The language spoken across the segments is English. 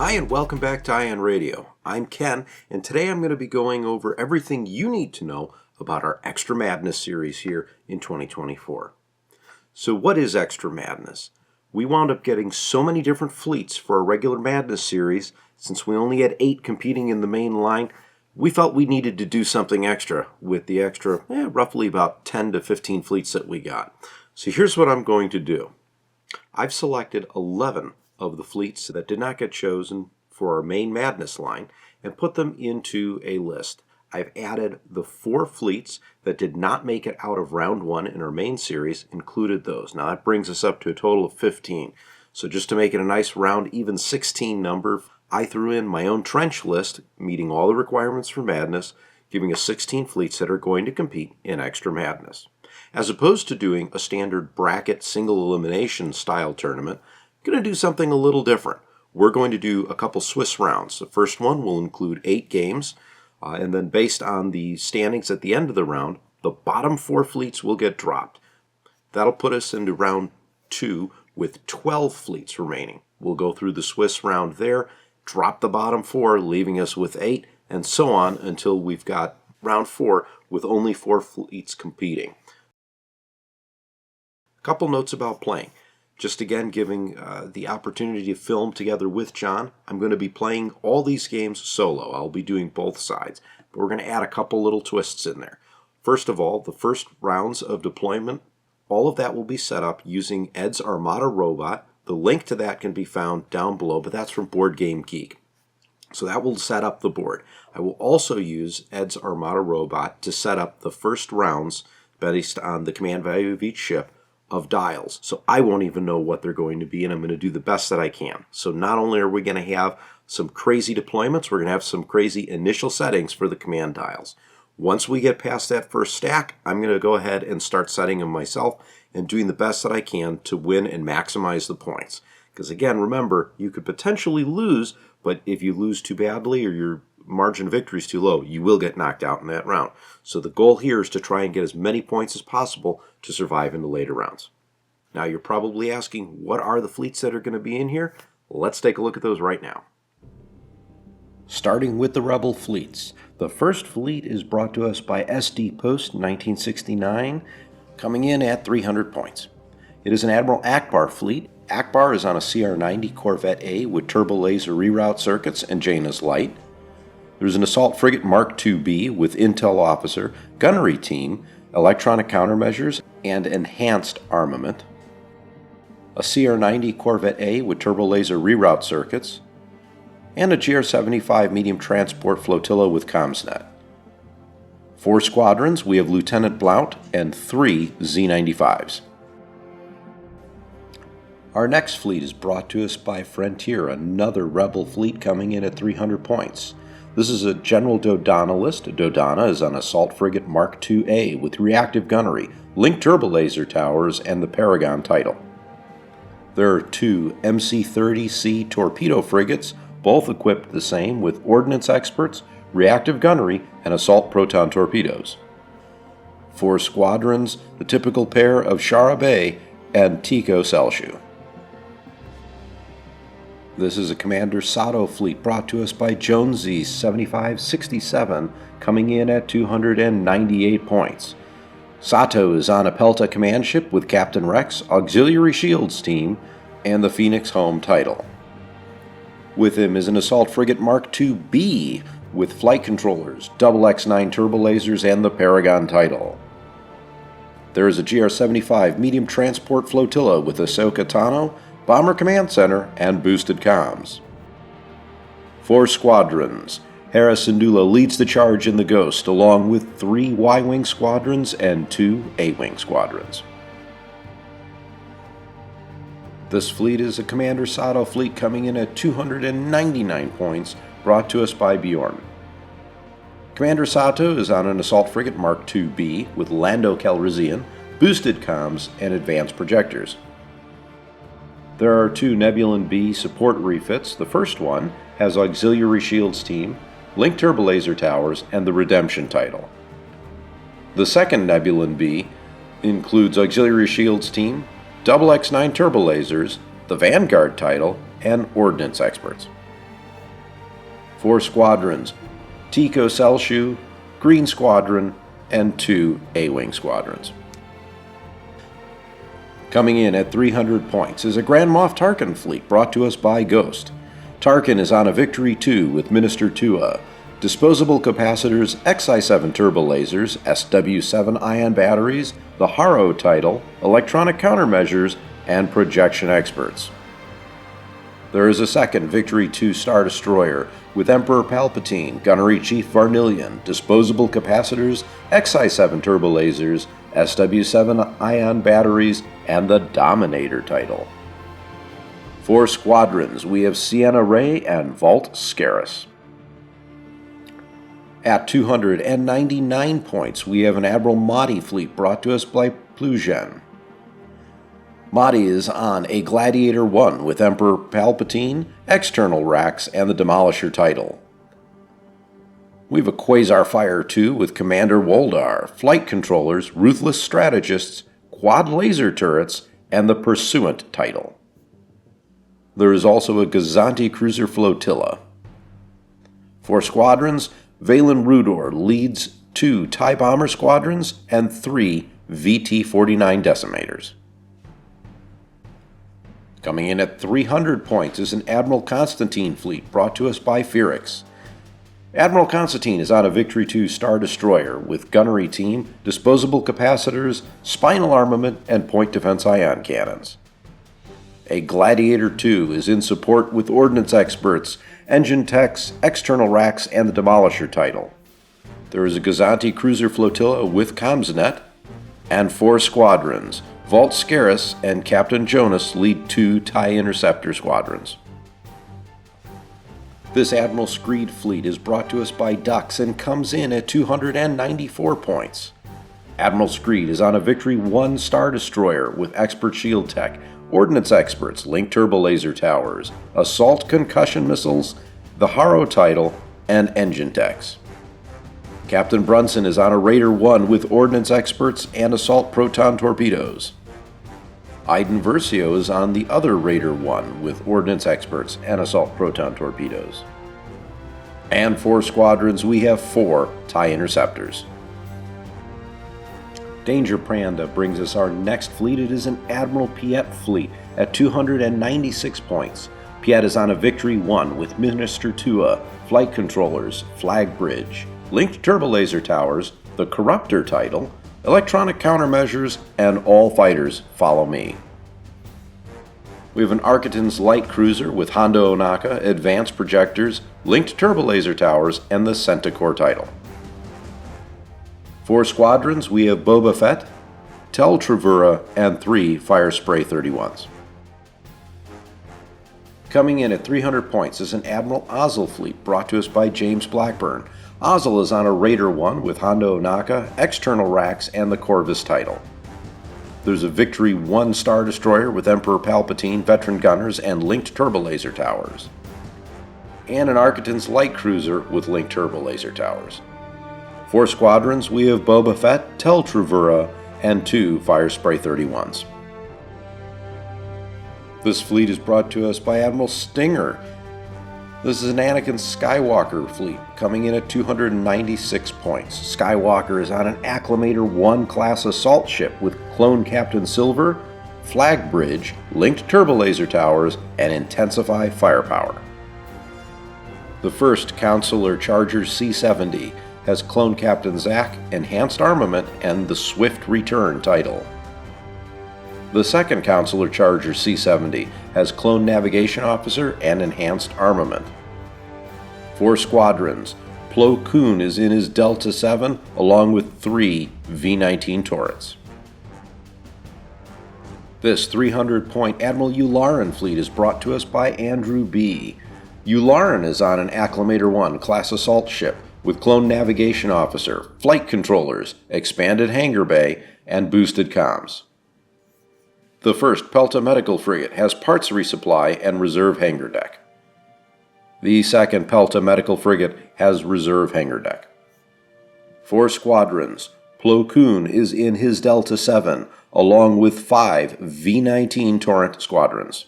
Hi and welcome back to Ion Radio. I'm Ken, and today I'm going to be going over everything you need to know about our Extra Madness series here in 2024. So what is Extra Madness? We wound up getting so many different fleets for our regular Madness series. Since we only had 8 competing in the main line, we felt we needed to do something extra with the extra, roughly about 10 to 15 fleets that we got. So here's what I'm going to do. I've selected 11 of the fleets that did not get chosen for our main Madness line and put them into a list. I've added the 4 fleets that did not make it out of round 1 in our main series, included those. Now that brings us up to a total of 15. So just to make it a nice round even 16 number, I threw in my own trench list, meeting all the requirements for Madness, giving us 16 fleets that are going to compete in Extra Madness. As opposed to doing a standard bracket single elimination style tournament, I'm going to do something a little different. We're going to do a couple Swiss rounds. The first one will include 8 games, and then based on the standings at the end of the round, the bottom 4 fleets will get dropped. That'll put us into round 2 with 12 fleets remaining. We'll go through the Swiss round there, drop the bottom 4, leaving us with 8, and so on until we've got round 4 with only 4 fleets competing. A couple notes about playing. Just again giving the opportunity to film together with John. I'm going to be playing all these games solo. I'll be doing both sides, but we're going to add a couple little twists in there. First of all, the first rounds of deployment, all of that will be set up using Ed's Armada robot. The link to that can be found down below, but that's from Board Game Geek. So that will set up the board. I will also use Ed's Armada robot to set up the first rounds based on the command value of each ship of dials. So I won't even know what they're going to be, and I'm going to do the best that I can. So not only are we going to have some crazy deployments, we're going to have some crazy initial settings for the command dials. Once we get past that first stack, I'm going to go ahead and start setting them myself and doing the best that I can to win and maximize the points. Because again, remember, you could potentially lose, but if you lose too badly or your margin of victory is too low, you will get knocked out in that round. So the goal here is to try and get as many points as possible to survive into later rounds. Now you're probably asking, what are the fleets that are going to be in here? Let's take a look at those right now. Starting with the Rebel fleets. The first fleet is brought to us by SD Post 1969, coming in at 300 points. It is an Admiral Akbar fleet. Akbar is on a CR-90 Corvette A with turbo laser reroute circuits and Jaina's Light. There's an Assault Frigate Mark II-B with Intel Officer, Gunnery Team, Electronic Countermeasures, and Enhanced Armament. A CR-90 Corvette A with turbo laser reroute circuits, and a GR-75 Medium Transport Flotilla with CommsNet. 4 squadrons, we have Lieutenant Blount and 3 Z-95s. Our next fleet is brought to us by Frontier, another Rebel fleet coming in at 300 points. This is a General Dodonna list. Dodonna is on Assault Frigate Mark II-A with reactive gunnery, linked turbo laser towers, and the Paragon title. There are 2 MC-30C torpedo frigates, both equipped the same with ordnance experts, reactive gunnery, and assault proton torpedoes. 4 squadrons, the typical pair of Shara Bay and Tico Selshu. This is a Commander Sato fleet brought to us by Jonesy 7567, coming in at 298 points. Sato is on a Pelta command ship with Captain Rex, Auxiliary Shields Team, and the Phoenix Home title. With him is an Assault Frigate Mark II-B with flight controllers, XX-9 turbo lasers, and the Paragon title. There is a GR-75 Medium Transport Flotilla with Ahsoka Tano, Bomber Command Center, and boosted comms. 4 squadrons. Hera Syndulla leads the charge in the Ghost, along with 3 Y-Wing squadrons and 2 A-Wing squadrons. This fleet is a Commander Sato fleet coming in at 299 points, brought to us by Bjorn. Commander Sato is on an Assault Frigate Mark II-B with Lando Calrissian, boosted comms, and advanced projectors. There are 2 Nebulan B support refits. The first one has Auxiliary Shields Team, linked turbo laser towers, and the Redemption title. The second Nebulan B includes Auxiliary Shields Team, XX-9 turbo lasers, the Vanguard title, and ordnance experts. 4 squadrons, Tico Celshu, Green Squadron, and 2 A-Wing squadrons. Coming in at 300 points is a Grand Moff Tarkin fleet brought to us by Ghost. Tarkin is on a Victory 2 with Minister Tua, disposable capacitors, XI-7 turbo lasers, SW-7 ion batteries, the Haro title, electronic countermeasures, and projection experts. There is a second Victory 2 Star Destroyer with Emperor Palpatine, Gunnery Chief Varnillion, disposable capacitors, XI-7 turbo lasers, SW-7 ion batteries, and the Dominator title. 4 squadrons, we have Sienna Ray and Vault Scaris. At 299 points, we have an Admiral Mahdi fleet brought to us by Plugen. Mahdi is on a Gladiator 1 with Emperor Palpatine, external racks, and the Demolisher title. We have a Quasar Fire 2 with Commander Woldar, flight controllers, ruthless strategists, quad laser turrets, and the Pursuant title. There is also a Gazanti cruiser flotilla. 4 squadrons, Valen Rudor leads 2 TIE Bomber squadrons and 3 VT-49 Decimators. Coming in at 300 points is an Admiral Constantine fleet brought to us by Fearix. Admiral Constantine is on a Victory 2 Star Destroyer with gunnery team, disposable capacitors, spinal armament, and point defense ion cannons. A Gladiator 2 is in support with ordnance experts, engine techs, external racks, and the Demolisher title. There is a Gazanti cruiser flotilla with Comsnet, and 4 squadrons. Vault Scaris and Captain Jonas lead 2 TIE Interceptor squadrons. This Admiral Screed fleet is brought to us by Dux and comes in at 294 points. Admiral Screed is on a Victory 1 Star Destroyer with Expert Shield Tech, Ordnance Experts, Linked Turbo Laser Towers, Assault Concussion Missiles, the Haro title, and Engine Techs. Captain Brunson is on a Raider 1 with Ordnance Experts and Assault Proton Torpedoes. Iden Versio is on the other Raider 1 with Ordnance Experts and Assault Proton Torpedoes. And 4 squadrons, we have 4 TIE Interceptors. Danger Panda brings us our next fleet. It is an Admiral Piet fleet at 296 points. Piet is on a Victory 1 with Minister Tua, flight controllers, flag bridge, linked turbo laser towers, the Corruptor title, electronic countermeasures, and all fighters follow me. We have an Architon's light cruiser with Hondo Onaka, advanced projectors, linked turbo laser towers, and the Centaur title. 4 squadrons, we have Boba Fett, Tel Travura, and 3 Fire Spray 31s. Coming in at 300 points is an Admiral Ozzel fleet brought to us by James Blackburn. Ozzel is on a Raider 1 with Hondo Onaka, external racks, and the Corvus title. There's a Victory 1 Star Destroyer with Emperor Palpatine, veteran gunners, and linked turbo laser towers. And an Architon's light cruiser with linked turbo laser towers. 4 squadrons, we have Boba Fett, Tel Travura, and 2 Fire Spray 31s. This fleet is brought to us by Admiral Stinger. This is an Anakin Skywalker fleet, coming in at 296 points. Skywalker is on an Acclamator 1 class assault ship with Clone Captain Silver, flag bridge, linked turbo laser towers, and intensify firepower. The first Counselor Charger C-70 has Clone Captain Zack, enhanced armament, and the Swift Return title. The second Counselor Charger C-70 has Clone Navigation Officer and enhanced armament. 4 squadrons. Plo Koon is in his Delta 7 along with 3 V-19 turrets. This 300-point Admiral Yularen fleet is brought to us by Andrew B. Yularen is on an Acclamator 1 class assault ship with Clone Navigation Officer, flight controllers, expanded hangar bay, and boosted comms. The first Pelta Medical Frigate has parts resupply and reserve hangar deck. The second Pelta Medical Frigate has reserve hangar deck. 4 squadrons. Plo Koon is in his Delta 7, along with 5 V-19 Torrent squadrons.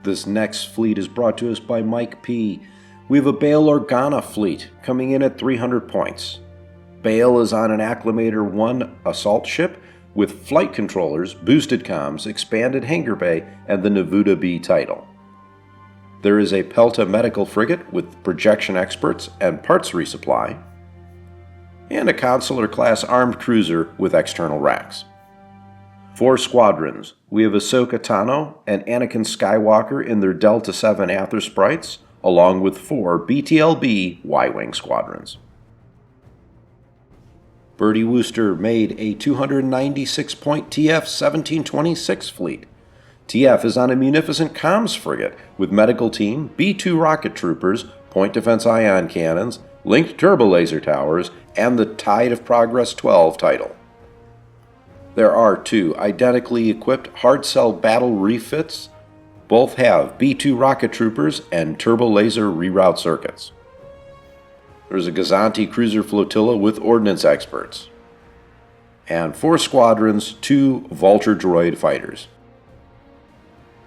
This next fleet is brought to us by Mike P. We have a Bail Organa fleet coming in at 300 points. Bail is on an Acclimator 1 assault ship with flight controllers, boosted comms, expanded hangar bay, and the Navuta B title. There is a Pelta medical frigate with projection experts and parts resupply, and a Consular class armed cruiser with external racks. 4 squadrons. We have Ahsoka Tano and Anakin Skywalker in their Delta 7 Aether Sprites, along with 4 BTLB Y-Wing squadrons. Bertie Wooster made a 296-point TF-1726 fleet. TF is on a munificent comms frigate with medical team, B-2 rocket troopers, point defense ion cannons, linked turbo laser towers, and the Tide of Progress 12 title. There are 2 identically equipped hard cell battle refits. Both have B-2 rocket troopers and turbo laser reroute circuits. There's a Gazanti cruiser flotilla with ordnance experts. And 4 squadrons, 2 Vulture droid fighters.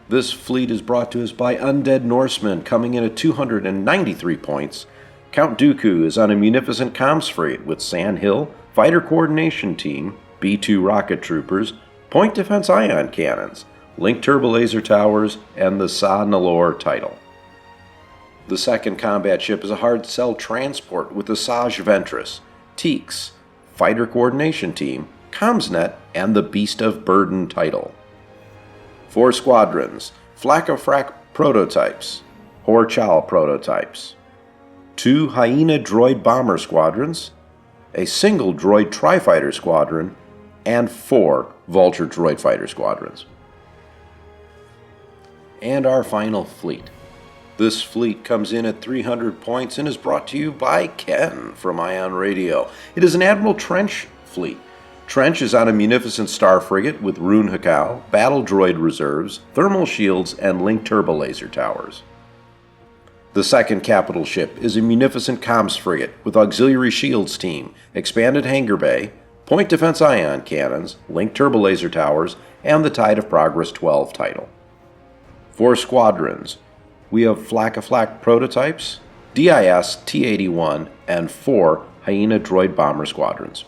This fleet is brought to us by Undead Norsemen, coming in at 293 points. Count Dooku is on a munificent comms frigate with Sand Hill, fighter coordination team, B-2 rocket troopers, point defense ion cannons, linked turbo laser towers, and the Sa Nalor title. The second combat ship is a hard cell transport with the Saj Ventress, Teaks, fighter coordination team, Commsnet, and the Beast of Burden title. 4 squadrons, Flakofrak prototypes, Horchal prototypes, 2 Hyena droid bomber squadrons, a single droid tri-fighter squadron, and 4 Vulture droid fighter squadrons. And our final fleet. This fleet comes in at 300 points and is brought to you by Ken from Ion Radio. It is an Admiral Trench fleet. Trench is on a munificent star frigate with Rune Hakau, battle droid reserves, thermal shields, and linked turbo laser towers. The second capital ship is a munificent comms frigate with auxiliary shields team, expanded hangar bay, point defense ion cannons, linked turbo laser towers, and the Tide of Progress 12 title. 4 squadrons. We have Flakoflak prototypes, DIS T-81, and 4 Hyena droid bomber squadrons.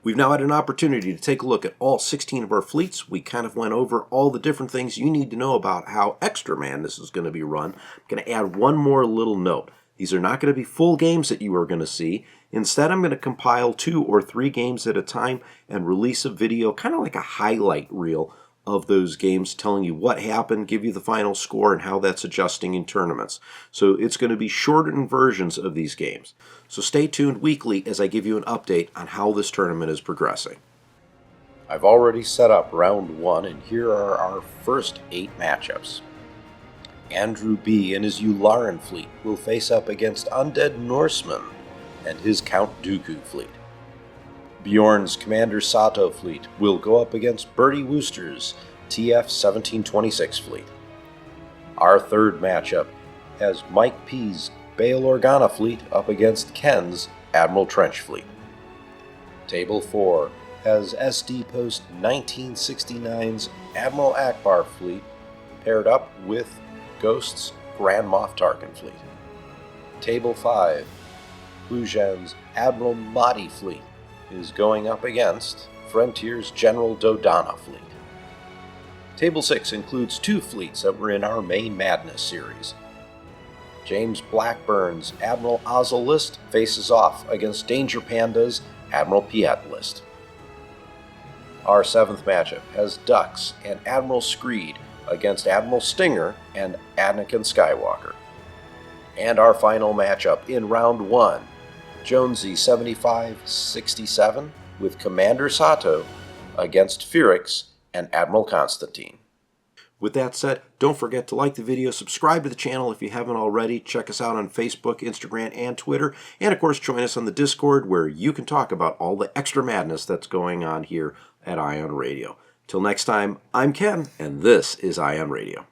We've now had an opportunity to take a look at all 16 of our fleets. We kind of went over all the different things you need to know about how Extra Madness is going to be run. I'm going to add one more little note. These are not going to be full games that you are going to see. Instead, I'm going to compile 2 or 3 games at a time and release a video, kind of like a highlight reel of those games, telling you what happened, give you the final score, and how that's adjusting in tournaments. So it's going to be shortened versions of these games. So stay tuned weekly as I give you an update on how this tournament is progressing. I've already set up round 1, and here are our first 8 matchups. Andrew B. and his Yularen fleet will face up against Undead Norseman and his Count Dooku fleet. Bjorn's Commander Sato fleet will go up against Bertie Wooster's TF-1726 fleet. Our third matchup has Mike P's Bail Organa fleet up against Ken's Admiral Trench fleet. Table 4 has SD Post 1969's Admiral Akbar fleet paired up with Ghost's Grand Moff Tarkin fleet. Table 5, Hujan's Admiral Mahdi fleet is going up against Frontier's General Dodonna fleet. Table 6 includes 2 fleets that were in our main Madness series. James Blackburn's Admiral Ozzel list faces off against Danger Panda's Admiral Piet list. Our 7th matchup has Dux and Admiral Screed against Admiral Stinger and Anakin Skywalker. And our final matchup in round 1, Jonesy 7567 with Commander Sato against Ferrix and Admiral Constantine. With that said, don't forget to like the video, subscribe to the channel if you haven't already, check us out on Facebook, Instagram, and Twitter, and of course join us on the Discord where you can talk about all the extra madness that's going on here at Ion Radio. Till next time, I'm Ken, and this is Ion Radio.